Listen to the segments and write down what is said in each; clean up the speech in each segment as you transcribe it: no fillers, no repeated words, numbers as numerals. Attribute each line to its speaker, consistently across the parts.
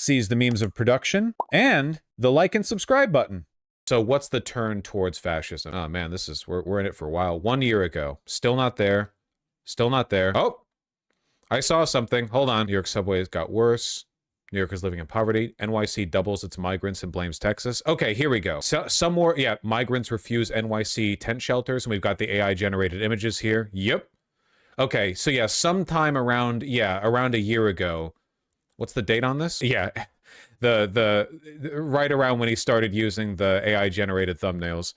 Speaker 1: sees the memes of production, and the like and subscribe button. So what's the turn towards fascism? Oh man, this is, we're in it for a while. 1 year ago. Still not there. Still not there. Oh! I saw something. Hold on. New York subways got worse. New York is living in poverty. NYC doubles its migrants and blames Texas. Okay, here we go. So, some more, yeah, migrants refuse NYC tent shelters, and we've got the AI-generated images here. Yep. Okay, so yeah, sometime around, around a year ago. What's the date on this? Yeah, the right around when he started using the AI-generated thumbnails.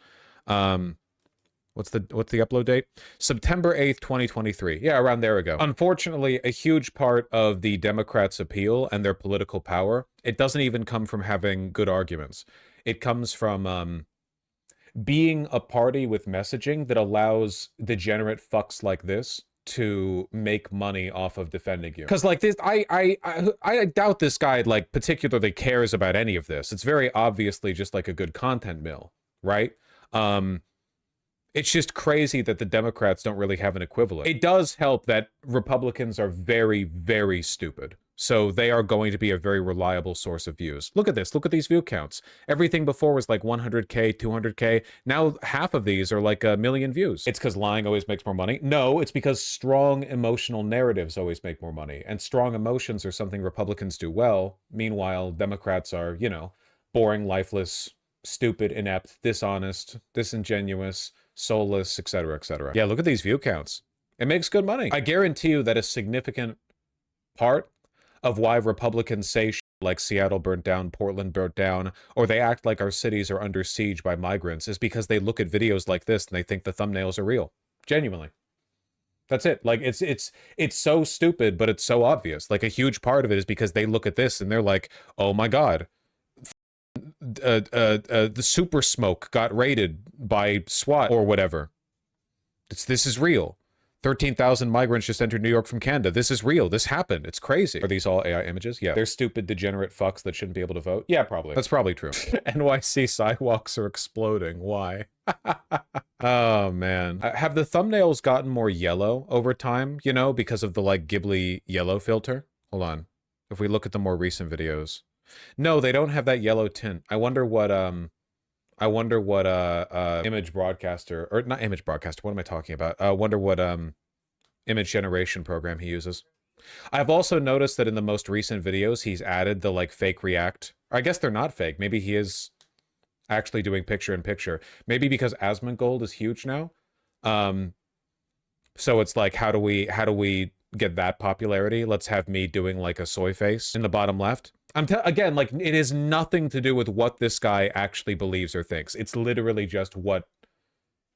Speaker 1: What's the upload date? September 8th, 2023. Yeah, around there ago. Unfortunately, a huge part of the Democrats' appeal and their political power, it doesn't even come from having good arguments. It comes from being a party with messaging that allows degenerate fucks like this to make money off of defending you. Because like this, I doubt this guy like particularly cares about any of this. It's very obviously just like a good content mill, right? It's just crazy that the Democrats don't really have an equivalent. It does help that Republicans are very, very stupid. So they are going to be a very reliable source of views. Look at this. Look at these view counts. Everything before was like 100K, 200K. Now half of these are like 1 million views. It's because lying always makes more money? No, it's because strong emotional narratives always make more money. And strong emotions are something Republicans do well. Meanwhile, Democrats are, you know, boring, lifeless, stupid, inept, dishonest, disingenuous, soulless, etc., etc. Yeah, look at these view counts. It makes good money. I guarantee you that a significant part of why Republicans say shit like Seattle burnt down, Portland burnt down, or they act like our cities are under siege by migrants is because they look at videos like this and they think the thumbnails are real. Genuinely. That's it. Like, it's so stupid, but it's so obvious. Like, a huge part of it is because they look at this and they're like, oh my God. The super smoke got raided by SWAT or whatever. This is real. 13,000 migrants just entered New York from Canada. This is real. This happened. It's crazy. Are these all AI images? Yeah. They're stupid, degenerate fucks that shouldn't be able to vote. Yeah, probably. That's probably true. NYC sidewalks are exploding. Why? Oh, man. Have the thumbnails gotten more yellow over time, you know, because of the, like, Ghibli yellow filter? Hold on. If we look at the more recent videos. No, they don't have that yellow tint. I wonder what image broadcaster, or not image broadcaster, what am I talking about? I wonder what image generation program he uses. I've also noticed that in the most recent videos he's added the like fake react. I guess they're not fake. Maybe he is actually doing picture in picture. Maybe because Asmongold is huge now. So it's like, how do we get that popularity? Let's have me doing like a soy face in the bottom left. Again, like, it has nothing to do with what this guy actually believes or thinks. It's literally just what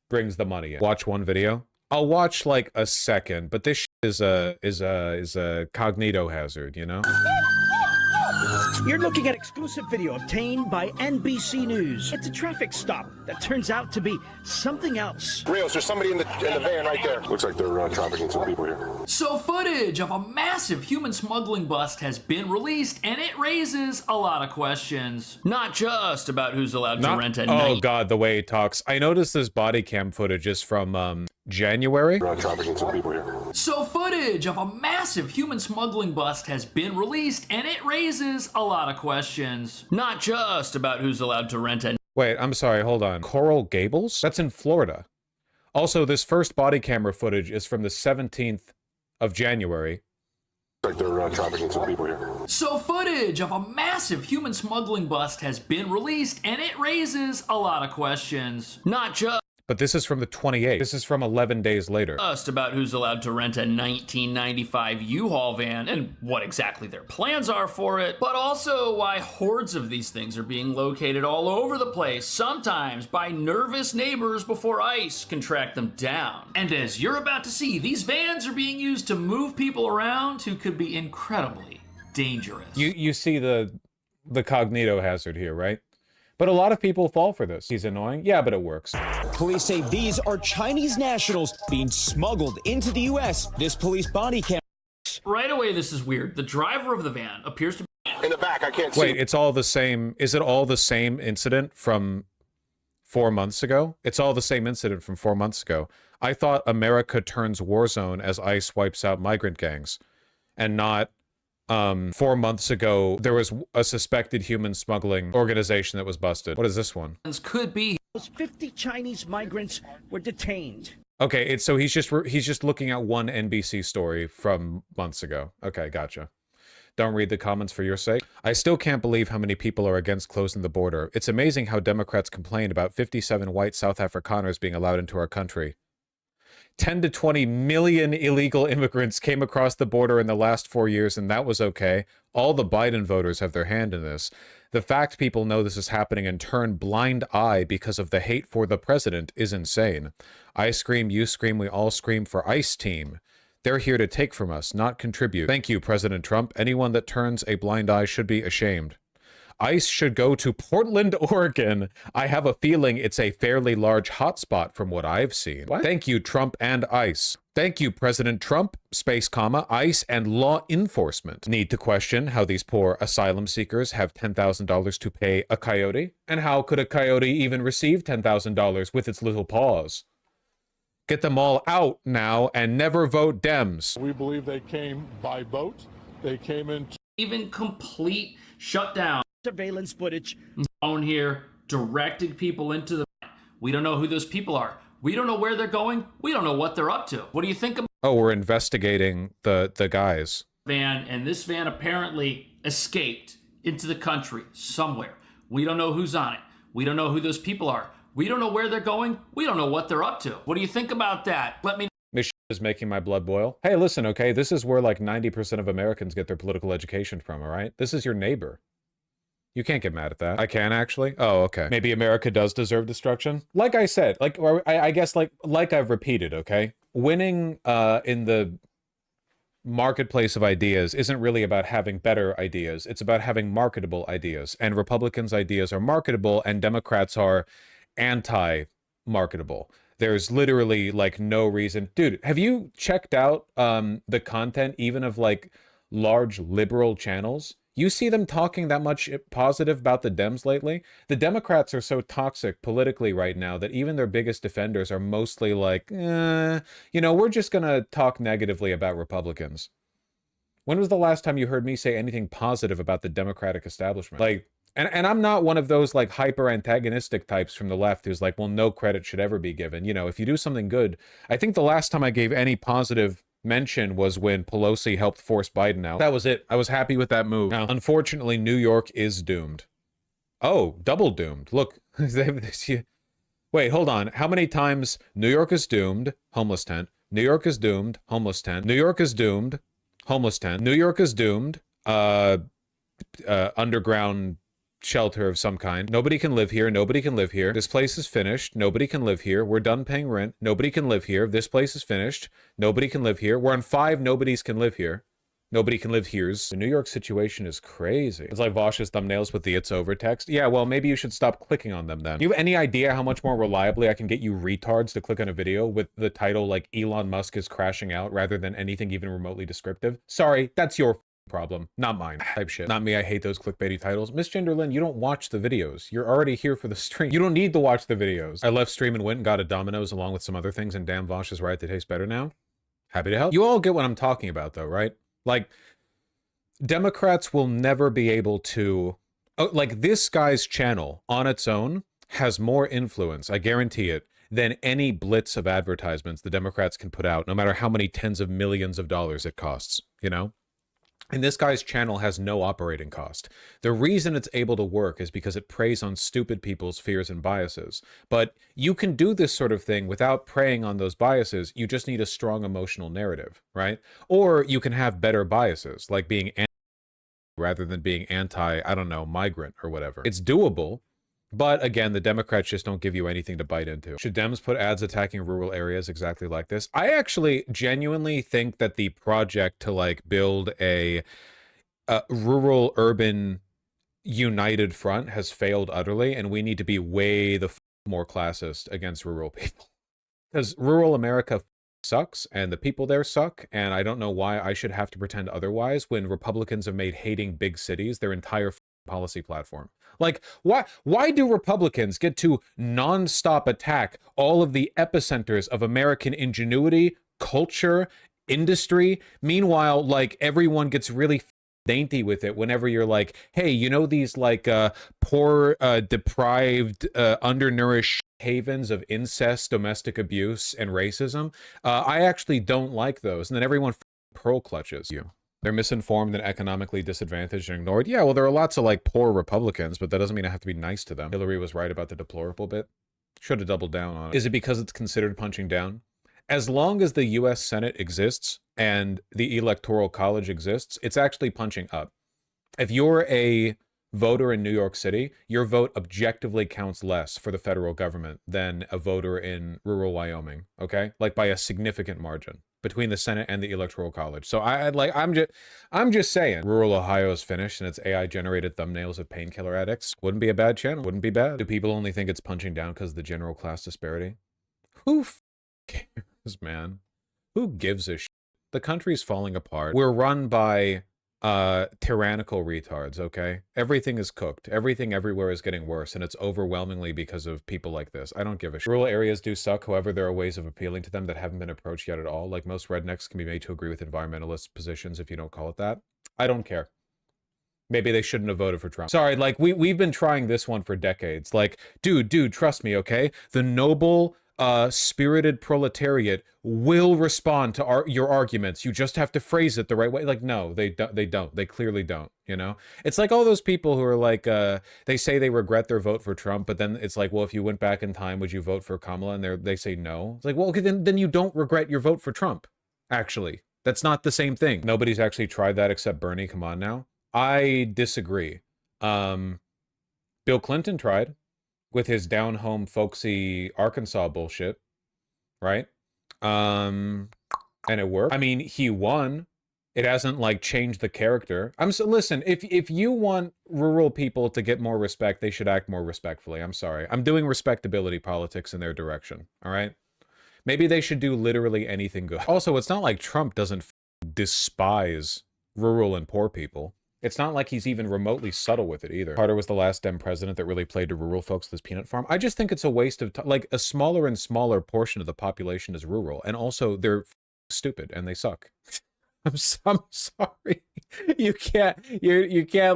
Speaker 1: brings the money in. Watch one video. I'll watch like a second, but this is a cognito hazard, you know?
Speaker 2: You're looking at exclusive video obtained by NBC News. It's a traffic stop that turns out to be something else.
Speaker 3: Rios, there's somebody in the van right there. Looks like they're trafficking some people here.
Speaker 4: So footage of a massive human smuggling bust has been released, and it raises a lot of questions. Not just about who's allowed to rent at night.
Speaker 1: Oh God, the way he talks. I noticed this body cam footage is from January.
Speaker 3: Trafficking some people here.
Speaker 4: So footage of a massive human smuggling bust has been released, and it raises a lot of questions. Not just about who's allowed to rent at night.
Speaker 1: Wait, I'm sorry, hold on. Coral Gables? That's in Florida. Also, this first body camera footage is from the 17th of January.
Speaker 3: Looks like they're trafficking some people here.
Speaker 4: So footage of a massive human smuggling bust has been released, and it raises a lot of questions. Not just
Speaker 1: But this is from the 28th. This is from 11 days later.
Speaker 4: about who's allowed to rent a 1995 U-Haul van and what exactly their plans are for it, but also why hordes of these things are being located all over the place, sometimes by nervous neighbors before ICE can track them down. And as you're about to see, these vans are being used to move people around who could be incredibly dangerous.
Speaker 1: You see the cognito hazard here, right? But a lot of people fall for this. He's annoying. Yeah, but it works.
Speaker 5: Police say these are Chinese nationals being smuggled into the U.S. This police body cam.
Speaker 4: Right away, this is weird. The driver of the van appears to be
Speaker 3: In the back, I can't see.
Speaker 1: Wait, it's all the same. Is it all the same incident from 4 months ago? It's all the same incident from 4 months ago. I thought America turns war zone as ICE wipes out migrant gangs, and not 4 months ago, there was a suspected human smuggling organization that was busted. What is this one?
Speaker 4: Could be.
Speaker 2: Those 50 Chinese migrants were detained.
Speaker 1: Okay, so he's just looking at one NBC story from months ago. Okay, gotcha. Don't read the comments for your sake. I still can't believe how many people are against closing the border. It's amazing how Democrats complain about 57 white South Afrikaners being allowed into our country. 10 to 20 million illegal immigrants came across the border in the last 4 years, and that was okay. All the Biden voters have their hand in this. The fact people know this is happening and turn blind eye because of the hate for the president is insane. I scream, you scream, we all scream for ICE team. They're here to take from us, not contribute. Thank you, President Trump. Anyone that turns a blind eye should be ashamed. ICE should go to Portland, Oregon. I have a feeling it's a fairly large hotspot from what I've seen. What? Thank you, Trump and ICE. Thank you, President Trump, space comma, ICE and law enforcement. Need to question how these poor asylum seekers have $10,000 to pay a coyote? And how could a coyote even receive $10,000 with its little paws? Get them all out now and never vote Dems.
Speaker 6: We believe they came by boat. They came in.
Speaker 4: Even complete shutdown.
Speaker 2: Surveillance footage.
Speaker 4: Phone here, directing people into the. We don't know who those people are. We don't know where they're going. We don't know what they're up to. What do you think about
Speaker 1: Oh, we're investigating the guys.
Speaker 4: van? And this van apparently escaped into the country somewhere. We don't know who's on it. We don't know who those people are. We don't know where they're going. We don't know what they're up to. What do you think about that? Let me know.
Speaker 1: This is making my blood boil. Hey, listen, okay? This is where like 90% of Americans get their political education from, all right? This is your neighbor. You can't get mad at that. I can actually. Oh, okay. Maybe America does deserve destruction. Like I said, like, or I guess like I've repeated, okay? Winning in the marketplace of ideas isn't really about having better ideas. It's about having marketable ideas. And Republicans' ideas are marketable and Democrats are anti-marketable. There's literally like no reason. Dude, have you checked out the content even of like large liberal channels? You see them talking that much positive about the Dems lately? The Democrats are so toxic politically right now that even their biggest defenders are mostly like, you know, we're just gonna talk negatively about Republicans. When was the last time you heard me say anything positive about the Democratic establishment? Like, and I'm not one of those like hyper antagonistic types from the left who's like, well, no credit should ever be given. You know, if you do something good, I think the last time I gave any positive mention was when Pelosi helped force Biden out. That was it. I was happy with that move. Now, unfortunately, New York is doomed. Oh, double doomed. Look, wait, hold on. How many times New York is doomed, homeless tent. New York is doomed, homeless tent. New York is doomed, homeless tent. New York is doomed, underground shelter of some kind. Nobody can live here. Nobody can live here. This place is finished. Nobody can live here. We're done paying rent. Nobody can live here. This place is finished. Nobody can live here. We're on 5 nobodies can live here. Nobody can live here's. The New York situation is crazy. It's like Vaush's thumbnails with the "it's over" text. Yeah, well, maybe you should stop clicking on them then. You have any idea how much more reliably I can get you retards to click on a video with the title like Elon Musk is crashing out rather than anything even remotely descriptive? Sorry, that's your problem, not mine. Type shit. Not me, I hate those clickbaity titles. Miss Genderlin, you don't watch the videos. You're already here for the stream. You don't need to watch the videos. I left stream and went and got a Domino's along with some other things, and damn, Vaush is right, they taste better now. Happy to help. You all get what I'm talking about though, right? Like, Democrats will never be able to... like, this guy's channel on its own has more influence, I guarantee it, than any blitz of advertisements the Democrats can put out, no matter how many tens of millions of dollars it costs, you know? And this guy's channel has no operating cost. The reason it's able to work is because it preys on stupid people's fears and biases. But you can do this sort of thing without preying on those biases. You just need a strong emotional narrative, right? Or you can have better biases, like being anti rather than being anti, I don't know, migrant or whatever. It's doable. But again, the Democrats just don't give you anything to bite into. Should Dems put ads attacking rural areas exactly like this? I actually genuinely think that the project to like build a rural urban united front has failed utterly, and we need to be way the more classist against rural people. Because rural America sucks and the people there suck, and I don't know why I should have to pretend otherwise when Republicans have made hating big cities their entire policy platform. Like, why do Republicans get to non-stop attack all of the epicenters of American ingenuity, culture, industry? Meanwhile, like, everyone gets really dainty with it whenever you're like, hey, you know these like poor, deprived, undernourished havens of incest, domestic abuse, and racism? I actually don't like those. And then everyone pearl clutches you. They're misinformed and economically disadvantaged and ignored. Yeah, well, there are lots of like poor Republicans, but that doesn't mean I have to be nice to them. Hillary was right about the deplorable bit. Should have doubled down on it. Is it because it's considered punching down? As long as the US Senate exists and the Electoral College exists, it's actually punching up. If you're a voter in New York City, your vote objectively counts less for the federal government than a voter in rural Wyoming, okay? Like by a significant margin between the Senate and the Electoral College. So I'm just saying, rural Ohio is finished and it's AI generated thumbnails of painkiller addicts. Wouldn't be a bad channel, wouldn't be bad. Do people only think it's punching down because of the general class disparity? Who cares, man? Who gives a shit? The country's falling apart. We're run by tyrannical retards, okay? Everything is cooked. Everything everywhere is getting worse, and it's overwhelmingly because of people like this. I don't give a shit. Rural areas do suck, however, there are ways of appealing to them that haven't been approached yet at all. Like most rednecks can be made to agree with environmentalist positions if you don't call it that. I don't care. Maybe they shouldn't have voted for Trump. Sorry, like we've been trying this one for decades. Like, dude, trust me, okay? The noble, spirited proletariat will respond to your arguments. You just have to phrase it the right way. Like, no, they don't. They clearly don't, you know? It's like all those people who are like, they say they regret their vote for Trump, but then it's like, well, if you went back in time, would you vote for Kamala? And they say no. It's like, well, okay, then you don't regret your vote for Trump, actually. That's not the same thing. Nobody's actually tried that except Bernie. Come on now. I disagree. Bill Clinton tried with his down-home folksy Arkansas bullshit, right? And it worked. I mean, he won. It hasn't like changed the character. Listen, if you want rural people to get more respect, they should act more respectfully. I'm sorry. I'm doing respectability politics in their direction, all right? Maybe they should do literally anything good. Also, it's not like Trump doesn't despise rural and poor people. It's not like he's even remotely subtle with it either. Carter was the last Dem president that really played to rural folks with his peanut farm. I just think it's a waste of time. Like, a smaller and smaller portion of the population is rural. And also, they're stupid and they suck. I'm sorry. You can't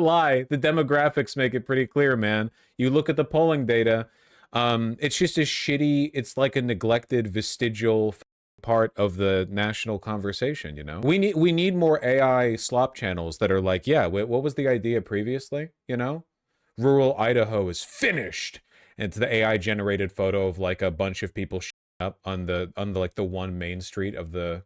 Speaker 1: lie. The demographics make it pretty clear, man. You look at the polling data, it's just a shitty, it's like a neglected vestigial part of the national conversation, you know? We need more AI slop channels that are like, yeah, what was the idea previously, you know? Rural Idaho is finished. And it's the AI generated photo of like a bunch of people up on the like the one main street of the,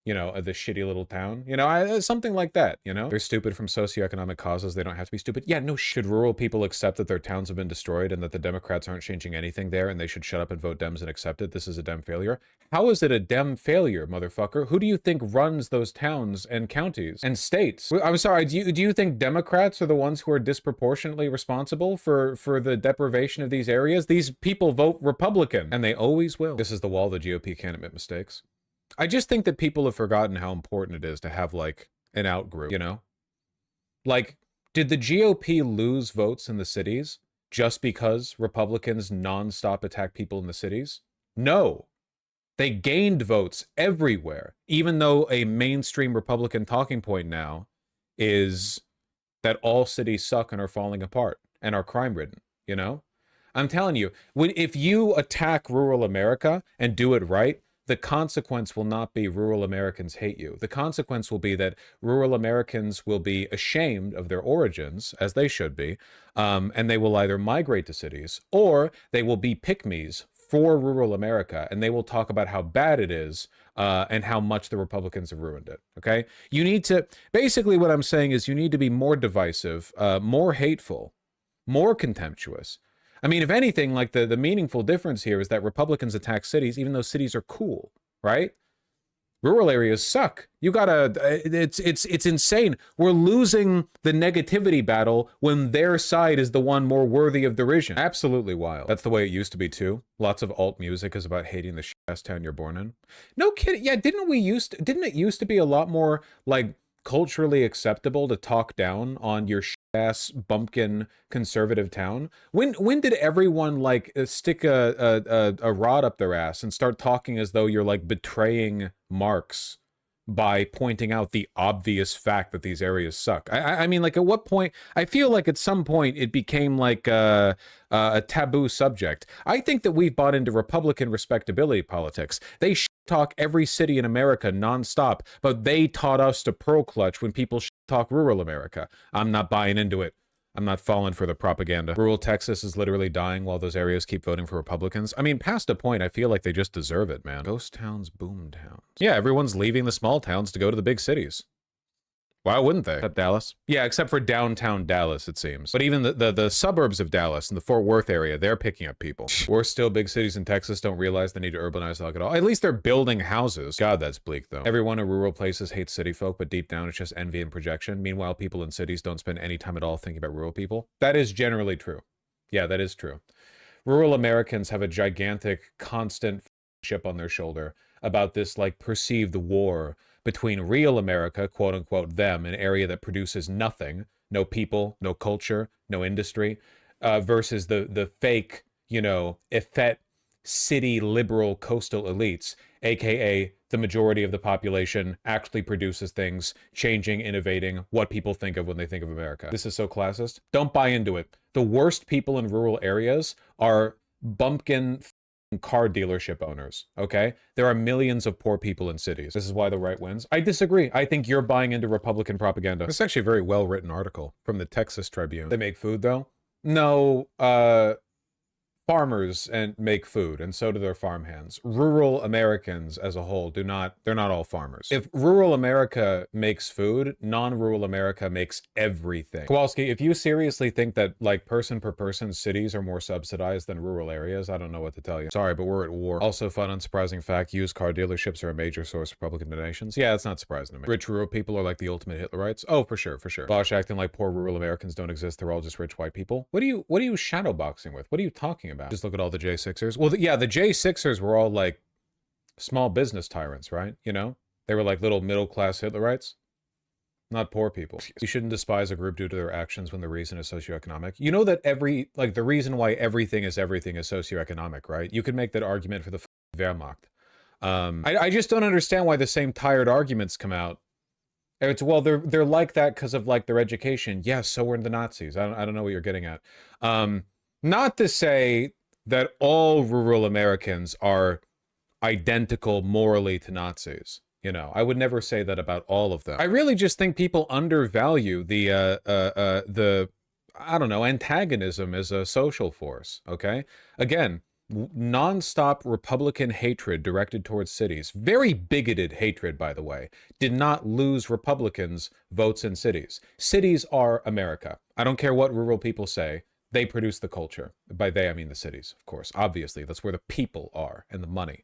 Speaker 1: you know, of the shitty little town, you know, something like that, you know? They're stupid from socioeconomic causes. They don't have to be stupid. Yeah, no, should rural people accept that their towns have been destroyed and that the Democrats aren't changing anything there and they should shut up and vote Dems and accept it? This is a Dem failure. How is it a Dem failure, motherfucker? Who do you think runs those towns and counties and states? I'm sorry, do you think Democrats are the ones who are disproportionately responsible for the deprivation of these areas? These people vote Republican, and they always will. This is the wall the GOP can't admit mistakes. I just think that people have forgotten how important it is to have, like, an outgroup, you know? Like, did the GOP lose votes in the cities just because Republicans nonstop attack people in the cities? No. They gained votes everywhere, even though a mainstream Republican talking point now is that all cities suck and are falling apart and are crime-ridden, you know? I'm telling you, if you attack rural America and do it right, the consequence will not be rural Americans hate you. The consequence will be that rural Americans will be ashamed of their origins, as they should be, and they will either migrate to cities, or they will be pick-me's for rural America, and they will talk about how bad it is and how much the Republicans have ruined it, okay? You need to, basically what I'm saying is you need to be more divisive, more hateful, more contemptuous. I mean, if anything, like the meaningful difference here is that Republicans attack cities, even though cities are cool, right? Rural areas suck. You gotta, it's insane. We're losing the negativity battle when their side is the one more worthy of derision. Absolutely wild. That's the way it used to be too. Lots of alt music is about hating the shit-ass town you're born in. No kidding. Yeah, didn't it used to be a lot more like culturally acceptable to talk down on your ass bumpkin conservative town? When did everyone like stick a rod up their ass and start talking as though you're like betraying Marx by pointing out the obvious fact that these areas suck. I mean, like, at what point? I feel like at some point it became like a taboo subject. I think that we've bought into Republican respectability politics. They talk every city in America nonstop, but they taught us to pearl clutch when people talk rural America. I'm not buying into it. I'm not falling for the propaganda. Rural Texas is literally dying while those areas keep voting for Republicans. I mean, past a point, I feel like they just deserve it, man. Ghost towns, boom towns. Yeah, everyone's leaving the small towns to go to the big cities. Why wouldn't they? Except Dallas? Yeah, except for downtown Dallas, it seems. But even the suburbs of Dallas and the Fort Worth area, they're picking up people. Worse still, big cities in Texas don't realize they need to urbanize at all. At least they're building houses. God, that's bleak, though. Everyone in rural places hates city folk, but deep down it's just envy and projection. Meanwhile, people in cities don't spend any time at all thinking about rural people. That is generally true. Yeah, that is true. Rural Americans have a gigantic, constant chip on their shoulder about this, like, perceived war between real America, quote unquote, them, an area that produces nothing, no people, no culture, no industry, versus the fake, you know, effete city liberal coastal elites, aka the majority of the population actually produces things, changing, innovating what people think of when they think of America. This is so classist. Don't buy into it. The worst people in rural areas are bumpkin car dealership owners, okay? There are millions of poor people in cities. This is why the right wins. I disagree. I think you're buying into Republican propaganda. It's actually a very well-written article from the Texas Tribune. They make food, though? No, farmers and make food, and so do their farmhands. Rural Americans as a whole they're not all farmers. If rural America makes food, non-rural America makes everything. Kowalski, if you seriously think that, like, person per person cities are more subsidized than rural areas, I don't know what to tell you. Sorry, but we're at war. Also, fun, unsurprising fact, used car dealerships are a major source of Republican donations. Yeah, it's not surprising to me. Rich rural people are like the ultimate Hitlerites. Oh, for sure, for sure. Vaush acting like poor rural Americans don't exist, they're all just rich white people. What are you shadowboxing with? What are you talking about? Just look at all the J6ers. Well, yeah, the J6ers were all like small business tyrants, right? You know, they were like little middle-class Hitlerites, not poor people. You shouldn't despise a group due to their actions when the reason is socioeconomic. You know that the reason why everything is socioeconomic, right? You could make that argument for the Wehrmacht. I just don't understand why the same tired arguments come out. It's, well, they're like that because of, like, their education. Yes, so were the Nazis. I don't know what you're getting at. Not to say that all rural Americans are identical morally to Nazis. You know, I would never say that about all of them. I really just think people undervalue the I don't know, antagonism as a social force, okay? Again, non-stop Republican hatred directed towards cities, very bigoted hatred, by the way, did not lose Republicans votes in cities. Cities are America. I don't care what rural people say. They produce the culture. By they, I mean the cities, of course. Obviously, that's where the people are and the money.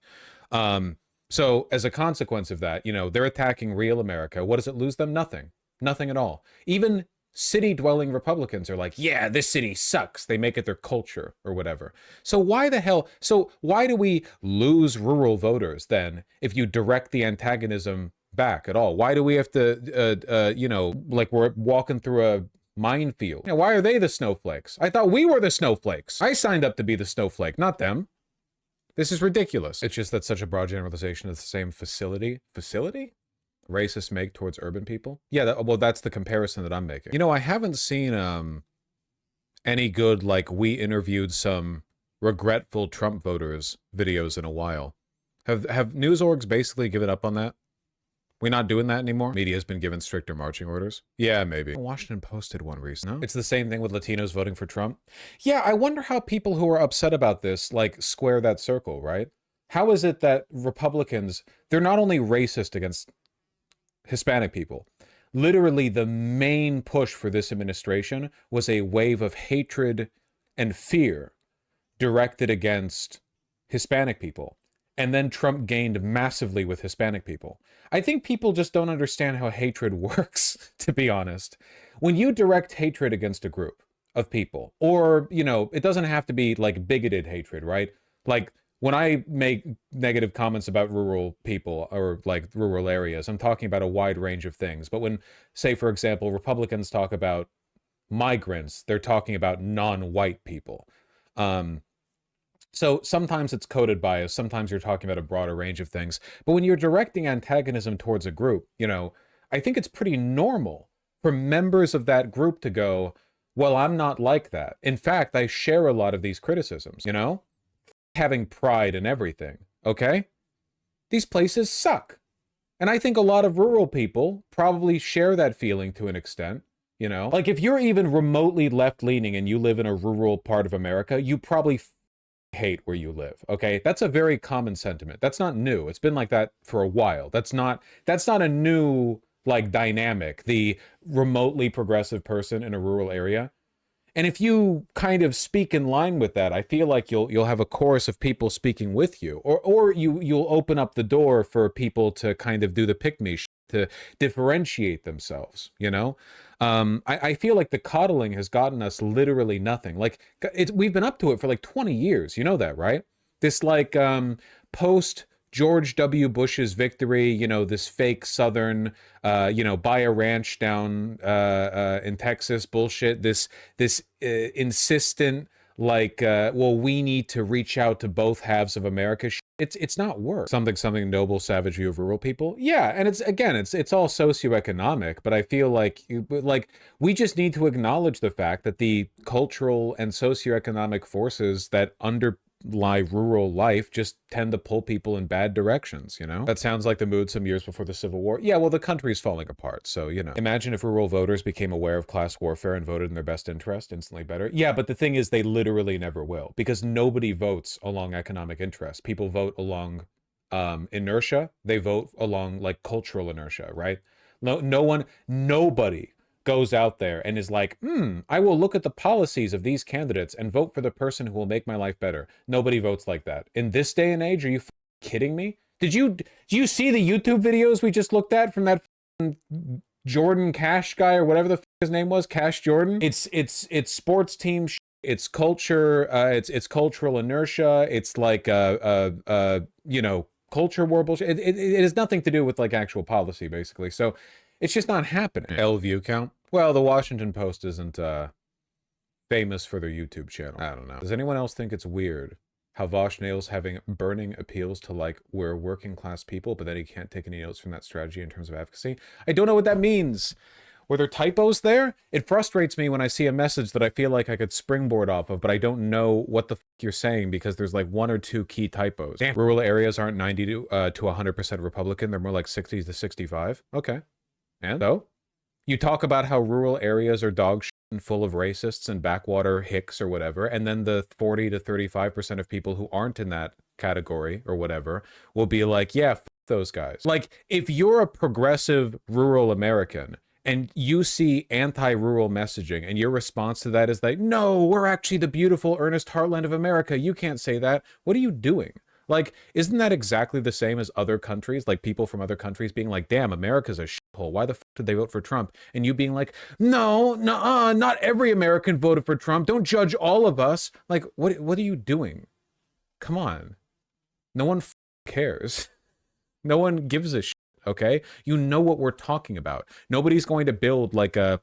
Speaker 1: So as a consequence of that, you know, they're attacking real America. What does it lose them? Nothing. Nothing at all. Even city-dwelling Republicans are like, yeah, this city sucks. They make it their culture or whatever. So why do we lose rural voters then if you direct the antagonism back at all? Why do we have to, you know, like we're walking through a minefield? You know, why are they the snowflakes? I thought we were the snowflakes. I signed up to be the snowflake, not them. This is ridiculous. It's just that such a broad generalization is the same facility racists make towards urban people. Yeah, well, that's the comparison that I'm making. You know, I haven't seen any good, like, we interviewed some regretful Trump voters videos in a while. Have news orgs basically given up on that? We not doing that anymore? Media's been given stricter marching orders? Yeah, maybe. Washington Post did one recently. No? It's the same thing with Latinos voting for Trump. Yeah, I wonder how people who are upset about this, like, square that circle, right? How is it that Republicans, they're not only racist against Hispanic people. Literally, the main push for this administration was a wave of hatred and fear directed against Hispanic people. And then Trump gained massively with Hispanic people. I think people just don't understand how hatred works, to be honest. When you direct hatred against a group of people, or, you know, it doesn't have to be like bigoted hatred, right? Like, when I make negative comments about rural people or like rural areas, I'm talking about a wide range of things. But when, say, for example, Republicans talk about migrants, they're talking about non-white people. So sometimes it's coded bias, sometimes you're talking about a broader range of things. But when you're directing antagonism towards a group, you know, I think it's pretty normal for members of that group to go, well, I'm not like that. In fact, I share a lot of these criticisms, you know? Having pride in everything, okay? These places suck. And I think a lot of rural people probably share that feeling to an extent, you know? Like if you're even remotely left-leaning and you live in a rural part of America, you probably hate where you live, okay? That's a very common sentiment. That's not new. It's been like that for a while. That's not a new like dynamic, the remotely progressive person in a rural area. And if you kind of speak in line with that, I feel like you'll have a chorus of people speaking with you, or you'll open up the door for people to kind of do the pick-me to differentiate themselves, you know? I feel like the coddling has gotten us literally nothing. Like we've been up to it for like 20 years. You know that, right? This like post George W. Bush's victory, you know, this fake Southern, you know, buy a ranch down in Texas bullshit. This insistent like, well, we need to reach out to both halves of America. It's not work. Something noble, savage view of rural people. Yeah, and it's all socioeconomic, but I feel like we just need to acknowledge the fact that the cultural and socioeconomic forces that underlie rural life just tend to pull people in bad directions, you know? That sounds like the mood some years before the Civil War. Yeah, well, the country's falling apart, so, you know. Imagine if rural voters became aware of class warfare and voted in their best interest, instantly better. Yeah, but the thing is, they literally never will, because nobody votes along economic interest. People vote along inertia. They vote along, like, cultural inertia, right? Nobody goes out there and is like, I will look at the policies of these candidates and vote for the person who will make my life better. Nobody votes like that. In this day and age, are you kidding me? Do you see the YouTube videos we just looked at from that Jordan Cash guy or whatever the his name was, Cash Jordan? It's sports team, it's culture, it's cultural inertia, it's like you know, culture war bullshit. It has nothing to do with like actual policy, basically. So it's just not happening. L view count? Well, the Washington Post isn't famous for their YouTube channel. I don't know. Does anyone else think it's weird how Vaush nails having burning appeals to like, we're working class people, but then he can't take any notes from that strategy in terms of advocacy? I don't know what that means. Were there typos there? It frustrates me when I see a message that I feel like I could springboard off of, but I don't know what the you're saying because there's like 1 or 2 key typos. Damn. Rural areas aren't 90 to 100% Republican. They're more like 60 to 65. Okay. And so you talk about how rural areas are dog shit and full of racists and backwater hicks or whatever, and then the 40 to 35% of people who aren't in that category or whatever will be like, yeah, f those guys. Like, if you're a progressive rural American and you see anti-rural messaging and your response to that is like, no, we're actually the beautiful, earnest heartland of America. You can't say that. What are you doing? Like, isn't that exactly the same as other countries? Like, people from other countries being like, damn, America's a shithole. Why the f did they vote for Trump? And you being like, no, not every American voted for Trump. Don't judge all of us. Like, what are you doing? Come on. No one cares. No one gives a shit, okay? You know what we're talking about. Nobody's going to build like the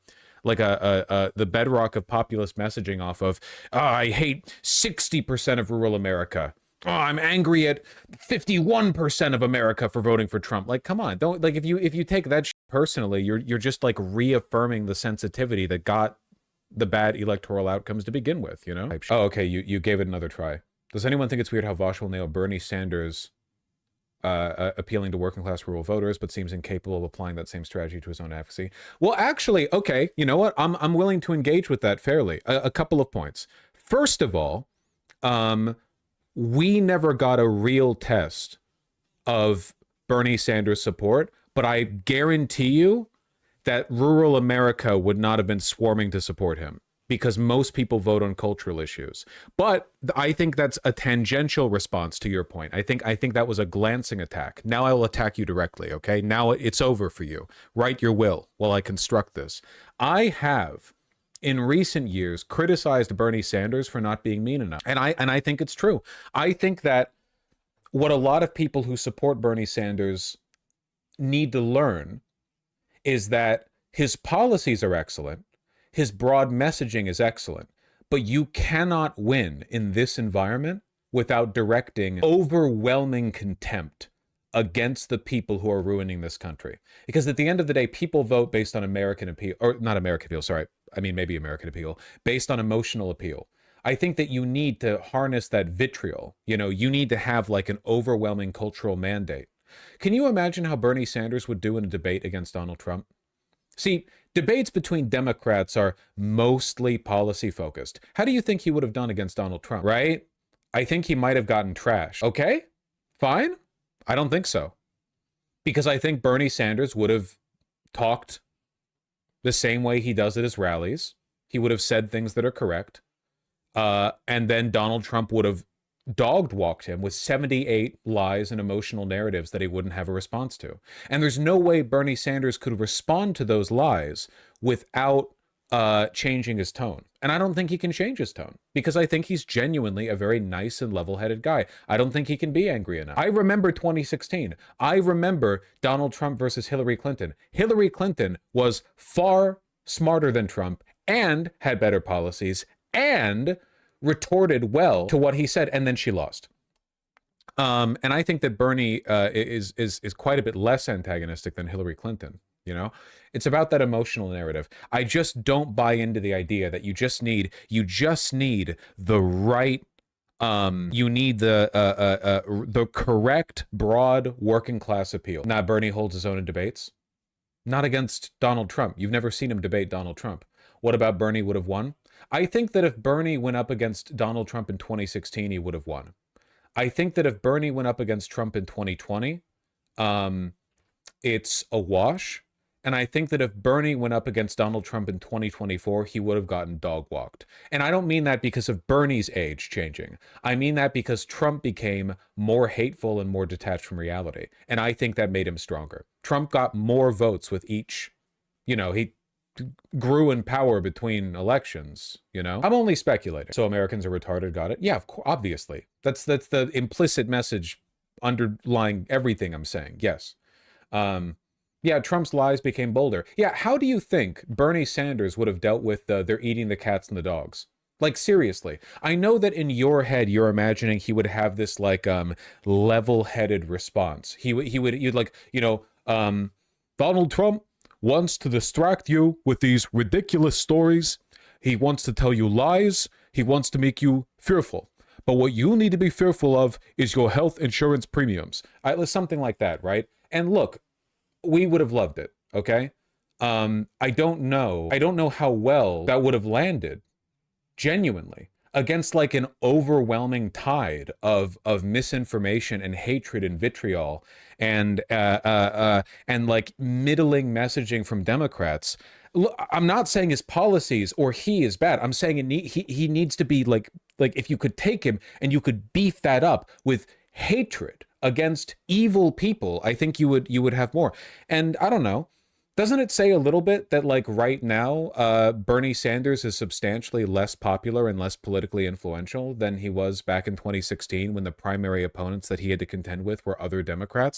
Speaker 1: bedrock of populist messaging off of, I hate 60% of rural America. Oh, I'm angry at 51% of America for voting for Trump. Like, come on, don't, like, if you take that shit personally, you're just like reaffirming the sensitivity that got the bad electoral outcomes to begin with, you know? Oh, okay, you gave it another try. Does anyone think it's weird how Vaush will nail Bernie Sanders appealing to working class rural voters, but seems incapable of applying that same strategy to his own advocacy? Well, actually, okay, you know what? I'm willing to engage with that fairly. A couple of points. First of all, we never got a real test of Bernie Sanders support, but I guarantee you that rural America would not have been swarming to support him because most people vote on cultural issues. But I think that's a tangential response to your point. I think that was a glancing attack. Now I will attack you directly, okay? Now it's over for you. Write your will while I construct this. I have in recent years criticized Bernie Sanders for not being mean enough. And I think it's true. I think that what a lot of people who support Bernie Sanders need to learn is that his policies are excellent, his broad messaging is excellent, but you cannot win in this environment without directing overwhelming contempt against the people who are ruining this country. Because at the end of the day, people vote based on American appeal, or not American appeal, sorry. I mean, maybe American appeal, based on emotional appeal. I think that you need to harness that vitriol. You know, you need to have like an overwhelming cultural mandate. Can you imagine how Bernie Sanders would do in a debate against Donald Trump? See, debates between Democrats are mostly policy focused. How do you think he would have done against Donald Trump, right? I think he might have gotten trashed. Okay, fine. I don't think so. Because I think Bernie Sanders would have talked the same way he does at his rallies. He would have said things that are correct. And then Donald Trump would have dog-walked him with 78 lies and emotional narratives that he wouldn't have a response to. And there's no way Bernie Sanders could respond to those lies without changing his tone. And I don't think he can change his tone because I think he's genuinely a very nice and level-headed guy. I don't think he can be angry enough. I remember 2016. I remember Donald Trump versus Hillary Clinton. Hillary Clinton was far smarter than Trump and had better policies and retorted well to what he said, and then she lost. And I think that Bernie is quite a bit less antagonistic than Hillary Clinton. You know, it's about that emotional narrative. I just don't buy into the idea that you just need the right, you need the correct broad working class appeal. Now, Bernie holds his own in debates, not against Donald Trump. You've never seen him debate Donald Trump. What about Bernie would have won? I think that if Bernie went up against Donald Trump in 2016, he would have won. I think that if Bernie went up against Trump in 2020, it's a wash. And I think that if Bernie went up against Donald Trump in 2024, he would have gotten dog-walked. And I don't mean that because of Bernie's age changing. I mean that because Trump became more hateful and more detached from reality. And I think that made him stronger. Trump got more votes with each, you know, he grew in power between elections, you know? I'm only speculating. So Americans are retarded, got it? Yeah, of course, obviously. That's the implicit message underlying everything I'm saying. Yes. Yeah, Trump's lies became bolder. Yeah, how do you think Bernie Sanders would have dealt with they're eating the cats and the dogs? Like, seriously. I know that in your head, you're imagining he would have this, like, level-headed response. You'd like, you know, Donald Trump wants to distract you with these ridiculous stories. He wants to tell you lies. He wants to make you fearful. But what you need to be fearful of is your health insurance premiums. Something like that, right? And look, we would have loved it, okay? I don't know how well that would have landed, genuinely, against like an overwhelming tide of misinformation and hatred and vitriol and like middling messaging from Democrats. Look, I'm not saying his policies or he is bad. I'm saying he needs to be like if you could take him and you could beef that up with hatred against evil people, I think you would have more. And I don't know, doesn't it say a little bit that like right now Bernie Sanders is substantially less popular and less politically influential than he was back in 2016 when the primary opponents that he had to contend with were other Democrats?